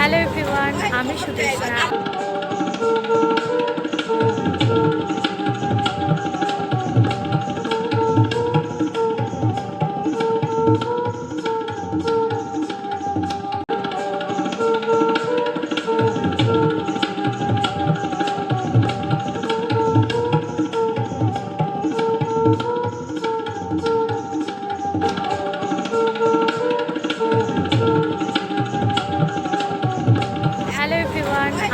Hello everyone, আমি সুদেশনা।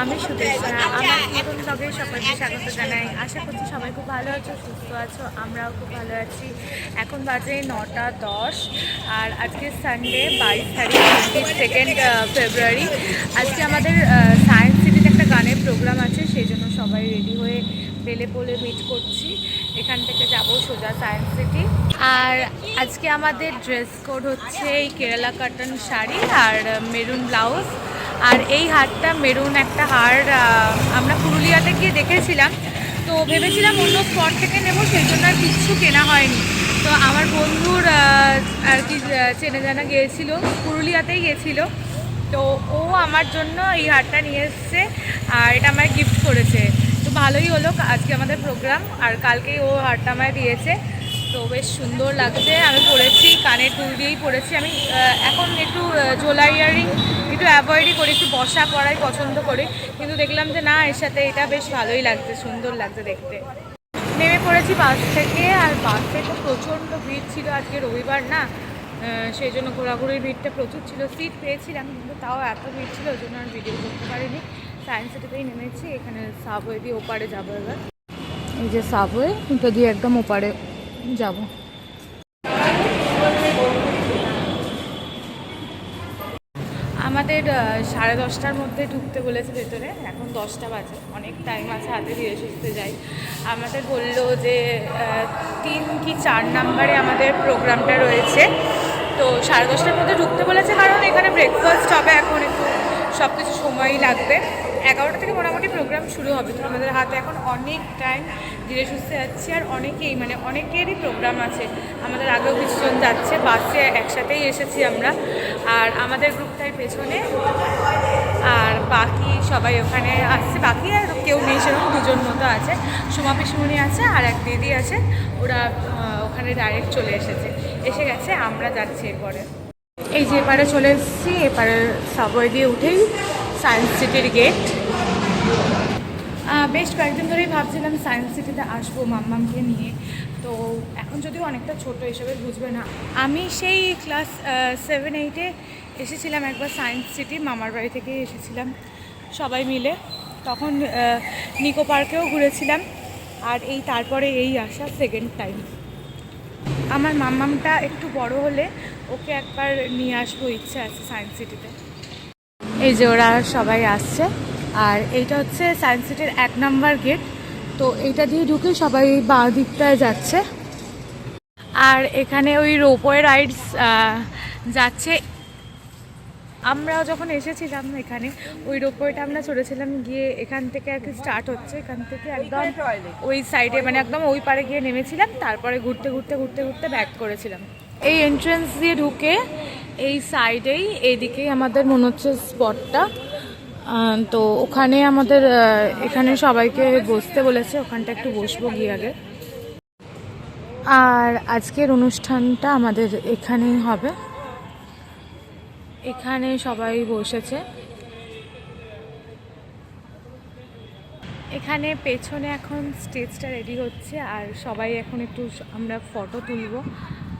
আমি সুদেশনা। আমার নতুন ব্লগে সবাইকে স্বাগত জানাই। আশা করছি সবাই খুব ভালো আছো, সুস্থ আছো। আমরাও খুব ভালো আছি। এখন বাজে 9:10 আর আজকে সানডে 22 তারিখ 22 ফেব্রুয়ারি। আজকে আমাদের সায়েন্স সিটিতে একটা গানের প্রোগ্রাম আছে, সেই জন্য সবাই রেডি হয়ে বেলে পোলে মিট করছি। এখান থেকে যাব সোজা সায়েন্স সিটি। আর আজকে আমাদের ড্রেস কোড হচ্ছে এই কেরালা কাটন শাড়ি আর মেরুন ব্লাউজ। আর এই হারটা মেরুন একটা হার আমরা পুরুলিয়াতে গিয়ে দেখেছিলাম, তো ভেবেছিলাম অন্য স্পট থেকে নেব, সেই জন্য আর কিচ্ছু কেনা হয়নি। তো আমার বন্ধুর আর কি চেনা জানা গিয়েছিল, পুরুলিয়াতেই গিয়েছিল, তো ও আমার জন্য এই হারটা নিয়ে এসছে আর এটা আমায় গিফট করেছে। তো ভালোই হলো, আজকে আমাদের প্রোগ্রাম আর কালকেই ও হারটা আমায় দিয়েছে। তো বেশ সুন্দর লাগছে। আমি পরেছি, কানের দুল দিয়েই পরেছি। আমি এখন একটু ঝোলা ইয়ারিং একটু অ্যাভয়েডই করি, একটু বসা পরাই পছন্দ করি, কিন্তু দেখলাম যে না, এর সাথে এটা বেশ ভালোই লাগছে, সুন্দর লাগছে দেখতে। নেমে পড়েছি বাস থেকে, আর বাসে তো প্রচণ্ড ভিড় ছিল, আজকে রবিবার না, সেই জন্য ঘোরাঘুরির ভিড়টা প্রচুর ছিল। সিট পেয়েছিলাম কিন্তু তাও এত ভিড় ছিল, ওই জন্য আর ভিডিও করতে পারিনি। সায়েন্স সিটিতেই নেমেছি, এখানে সাবওয়ে দিয়ে ওপারে যাবো। এবার এই যে সাবওয়ে, এটা দিয়ে একদম ওপারে যাব। আমাদের 10:30টার মধ্যে ঢুকতে বলেছে ভেতরে, এখন 10টা বাজে, অনেক টাইম আছে হাতে, ধীরে সুস্থে যাই। আমাদের বললো যে 3 কি 4 নাম্বারে আমাদের প্রোগ্রামটা রয়েছে, তো 10:30টার মধ্যে ঢুকতে বলেছে, কারণ এখানে ব্রেকফাস্ট হবে, এখন একটু সব কিছু সময়ই লাগবে। 11টা থেকে মোটামুটি প্রোগ্রাম শুরু হবে, তো আমাদের হাতে এখন অনেক টাইম, ধীরে সুস্থে যাচ্ছি। আর অনেকেই মানে অনেকেরই প্রোগ্রাম আছে, আমাদের আগেও কিছুজন যাচ্ছে, বাসে একসাথেই এসেছি আমরা। আর আমাদের গ্রুপটাই পেছনে, আর বাকি সবাই ওখানে আসছে। বাকি আর কেউ নেই সেরকম, 2জন মতো আছে, সোমা পিসুমনি আছে আর এক দিদি আছে, ওরা ওখানে ডাইরেক্ট চলে এসে গেছে। আমরা যাচ্ছি এরপরে। এই যে এপারে চলে এসেছি, এপারে সাবওয়ে দিয়ে উঠেই সায়েন্স সিটির গেট। বেশ কয়েকদিন ধরেই ভাবছিলাম সায়েন্স সিটিতে আসবো মাম্মামকে নিয়ে, তো এখন যদিও অনেকটা ছোট, এসবে বুঝবে না। আমি সেই ক্লাস 7-8-এ এসেছিলাম একবার সায়েন্স সিটি, মামার বাড়ি থেকে এসেছিলাম সবাই মিলে, তখন নিকো পার্কেও ঘুরেছিলাম। আর এই তারপরে এই আসা সেকেন্ড টাইম। আমার মাম্মামটা একটু বড় হলে ওকে একবার নিয়ে আসবো, ইচ্ছা আছে সায়েন্স সিটিতে। এই যে ওরা সবাই আসছে, আর এইটা হচ্ছে সায়েন্স সিটির 1 নাম্বার গেট। তো এইটা দিয়ে ঢুকে সবাই বাঁ দিকটায় যাচ্ছে। আর এখানে ওই রোপওয়ে রাইডস যাচ্ছে। আমরা যখন এসেছিলাম এখানে, ওই রোপওয়েটা আমরা চড়েছিলাম, গিয়ে এখান থেকে আর কি স্টার্ট হচ্ছে, এখান থেকে একদম ওই সাইডে মানে একদম ওই পারে গিয়ে নেমেছিলাম, তারপরে ঘুরতে ঘুরতে ঘুরতে ঘুরতে ব্যাক করেছিলাম। এই এন্ট্রেন্স দিয়ে ঢুকে এই সাইডেই, এইদিকেই আমাদের মনে হচ্ছে স্পটটা, তো ওখানে আমাদের এখানে সবাইকে বসতে বলেছে, ওখানটা একটু বসবো গিয়ে আগে। আর আজকের অনুষ্ঠানটা আমাদের এখানেই হবে, এখানে সবাই বসেছে। এখানে পেছনে এখন স্টেজটা রেডি হচ্ছে, আর সবাই এখন একটু আমরা ফটো তুলব।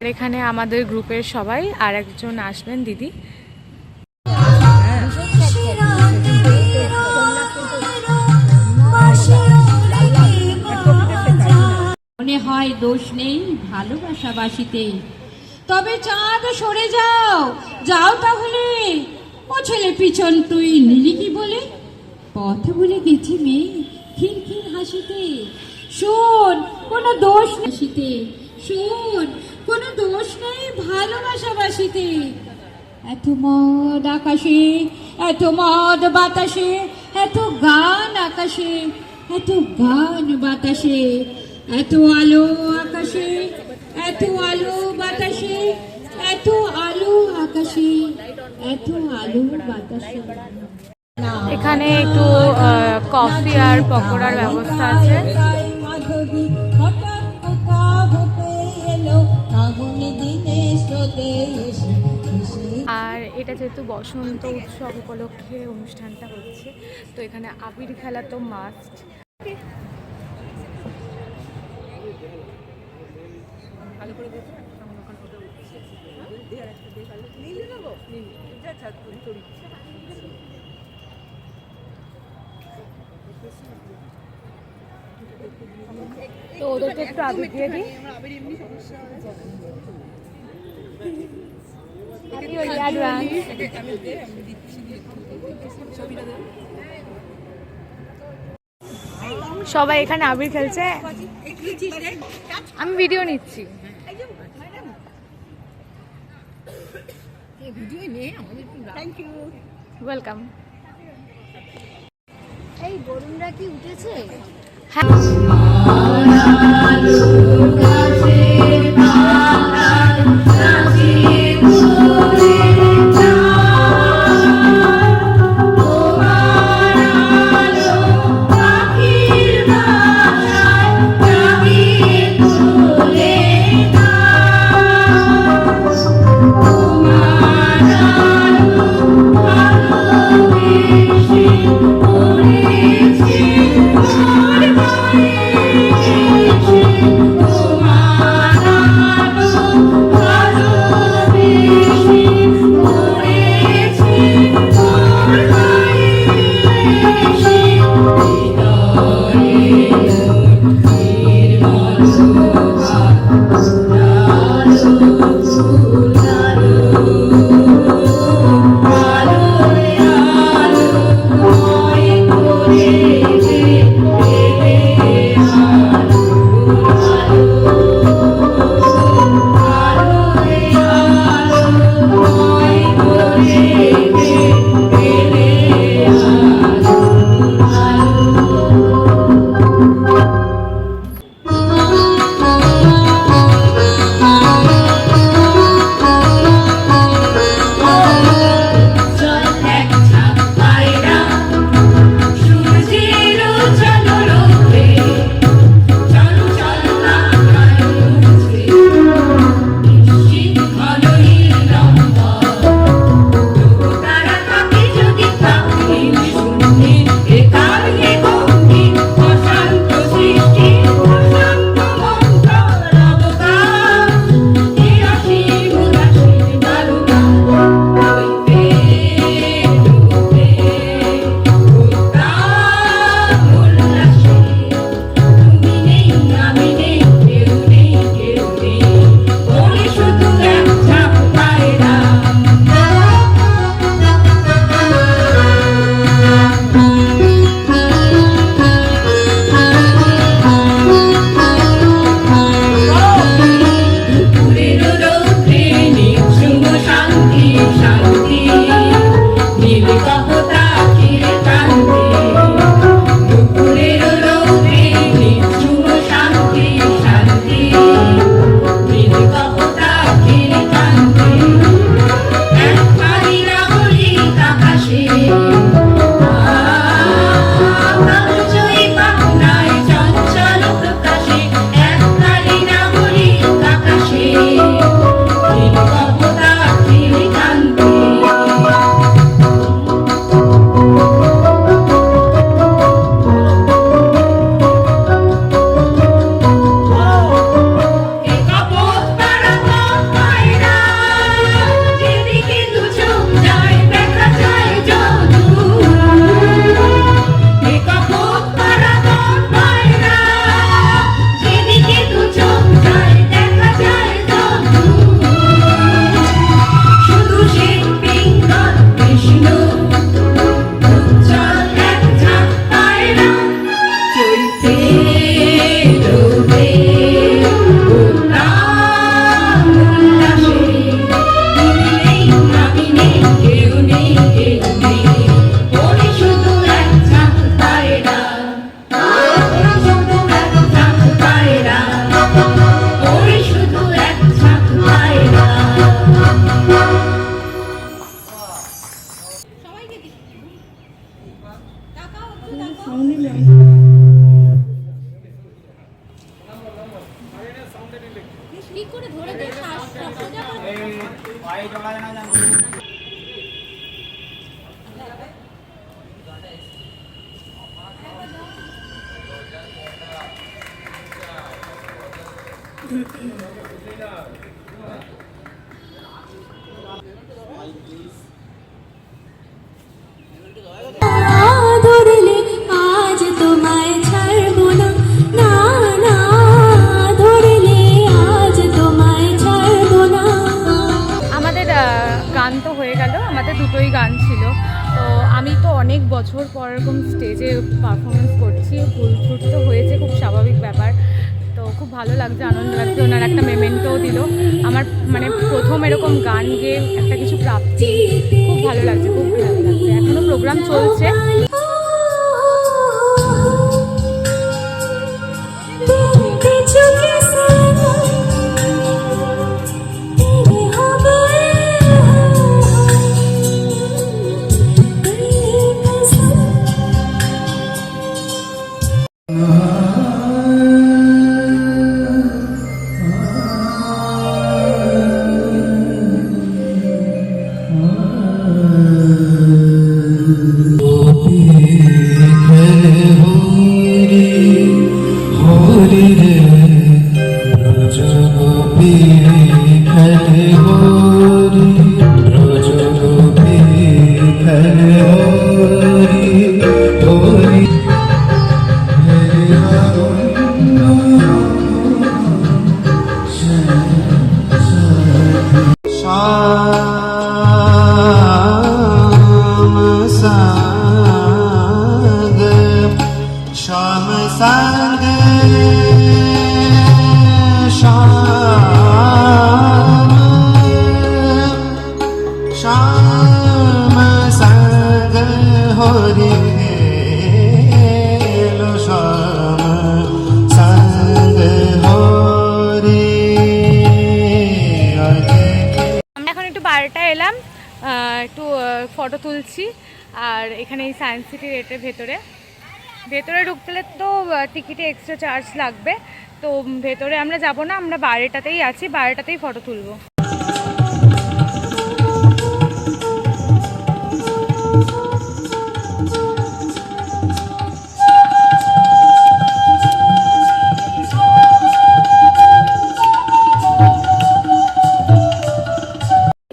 আর এখানে আমাদের গ্রুপের সবাই, আর একজন আসবেন দিদি। মনে হয় দোষ নেই ভালোবাসাবাসিতে, তবে চাঁদ সরে যাও যাও তাহলে। ও ছেলে পিছন তুই নিলি কি বলে, পথ ভুলে গেছি মেয়ে খিলখিল হাসিতে। শোন কোনো দোষ নেই হাসিতে, শোন কোনো দোষ নেই ভালোবাসাবাসিতে। এত মদ আকাশে, এত মদ বাতাসে, এত গান আকাশে, এত গান বাতাসে, এত আলো আকাশে, এত আলো বাতাসে, এত আলো আকাশে এত আলো বাতাসে। এখানে একটু কফি আর পকোড়ার ব্যবস্থা আছে। মাধবী হঠাৎ কোথা হতে এলো ফাগুন দিনে স্রোতে এসে আর এটা যেহেতু বসন্ত উৎসব উপলক্ষে অনুষ্ঠানটা হচ্ছে, তো এখানে আবির খেলা তো মাস্ট। তো ওদেরকে একটু আবির দিয়ে দিই। Happy Holi advance. সবাই এখানে আবির খেলছে, আমি ভিডিও নিচ্ছি। ওয়েলকাম। এই বরুণরা কি উঠেছে? Thank you. কি করে ধরে দে ধরলে আজ তোমায় ছাড়বো না, না না ধরলে আজ তোমায় ছাড়বো না। আমাদের গান তো হয়ে গেল, আমাদের দুটোই গান ছিল। তো আমি তো অনেক বছর পর এরকম স্টেজে পারফরমেন্স করছি, ভুল ত্রুটি তো হয়েছে, খুব স্বাভাবিক ব্যাপার। তো খুব ভালো লাগছে, আনন্দ লাগছে, ওনার একটা মেমেন্টোও দিল। আমার মানে প্রথম এরকম গান গেয়ে একটা কিছু প্রাপ্তি, খুব ভালো লাগছে, খুব ভালো লাগছে। এখনও প্রোগ্রাম চলছে। এলাম একটু ফটো তুলছি। আর এখানে এই সায়েন্স সিটির এটার ভেতরে ঢুকতে তো টিকিটে এক্সট্রা চার্জ লাগবে। তো ভেতরে আমরা যাব না, আমরা বাইরেটাতেই আছি, বাইরেটাতেই ফটো তুলব।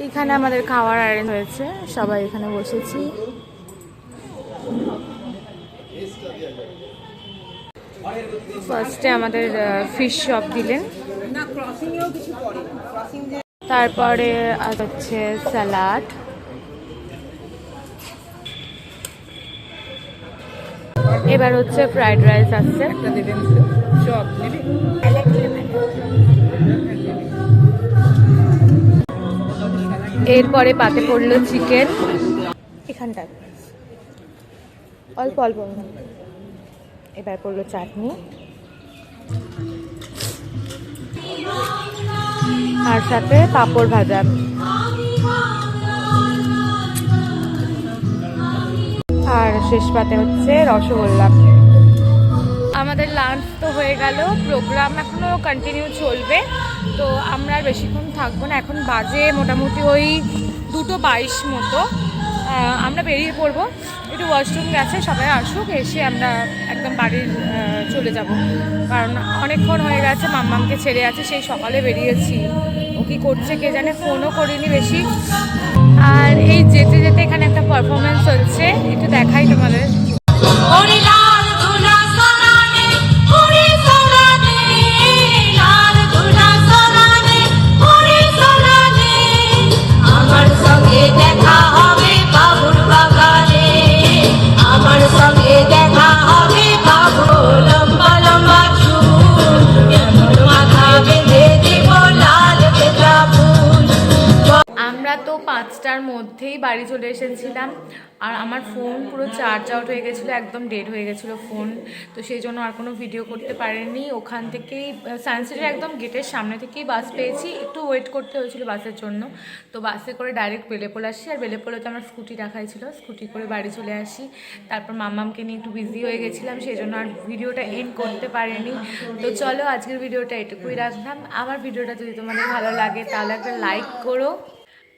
এখানে আমাদের খাওয়ার অ্যারেঞ্জ হয়েছে, সবাই এখানে বসেছি। ফার্স্টে আমাদের ফিশ চপ দিলেন, তারপরে হচ্ছে স্যালাড, এবার হচ্ছে ফ্রাইড রাইস আসছে। এরপরে পাতে পড়লো চিকেন, এখানটায় অল্প অল্প। এবার পড়লো চাটনি, আর সাথে পাঁপড় ভাজা। আর শেষ পাতে হচ্ছে রসগোল্লা। আমাদের লাঞ্চ তো হয়ে গেল, প্রোগ্রাম এখনও কন্টিনিউ চলবে। তো আমরা আর বেশিক্ষণ থাকবো না, এখন বাজে মোটামুটি ওই 2:22 মতো। আমরা বেরিয়ে পড়বো, একটু ওয়াশরুম গেছে, সবাই আসুক, এসে আমরা একদম বাড়ির চলে যাব। কারণ অনেকক্ষণ হয়ে গেছে, মাম্মামকে ছেড়ে আছে, সেই সকালে বেরিয়েছি। ও কী করছে কে জানে, ফোনও করিনি বেশি। আর এই যেতে যেতে এখানে একটা পারফরমেন্স হচ্ছে, একটু দেখাই তোমাদের। আমরা তো 5টার মধ্যেই বাড়ি বাড়ি চলে এসেছিলাম। আর আমার ফোন পুরো চার্জ আউট হয়ে গেছিলো, একদম ডেড হয়ে গেছিলো ফোন, তো সেই জন্য আর কোনো ভিডিও করতে পারিনি। ওখান থেকেই সানসেটের একদম গেটের সামনে থেকেই বাস পেয়েছি, একটু ওয়েট করতে হয়েছিল বাসের জন্য। তো বাসে করে ডাইরেক্ট বেলেপোল আসি, আর বেলেপোলেতে আমার স্কুটি রাখাই ছিল, স্কুটি করে বাড়ি চলে আসি। তারপর মাম্মামকে নিয়ে একটু বিজি হয়ে গেছিলাম, সেই জন্য আর ভিডিওটা এন্ড করতে পারিনি। তো চলো আজকের ভিডিওটা এটুকুই রাখলাম। আমার ভিডিওটা যদি তোমাদের ভালো লাগে তাহলে একটা লাইক করো,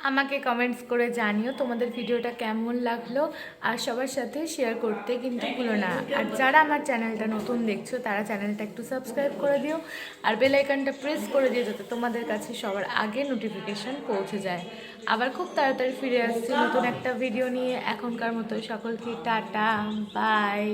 আমাকে কমেন্টস করে জানিও তোমাদের ভিডিওটা কেমন লাগলো, আর সবার সাথে শেয়ার করতে কিন্তু ভুলো না। আর যারা আমার চ্যানেলটা নতুন দেখছো তারা চ্যানেলটা একটু সাবস্ক্রাইব করে দিও, আর বেল আইকনটা প্রেস করে দিও যাতে তোমাদের কাছে সবার আগে নোটিফিকেশান পৌঁছে যায়। আবার খুব তাড়াতাড়ি ফিরে আসছি নতুন একটা ভিডিও নিয়ে। এখনকার মতো সকলকে টাটা, বাই।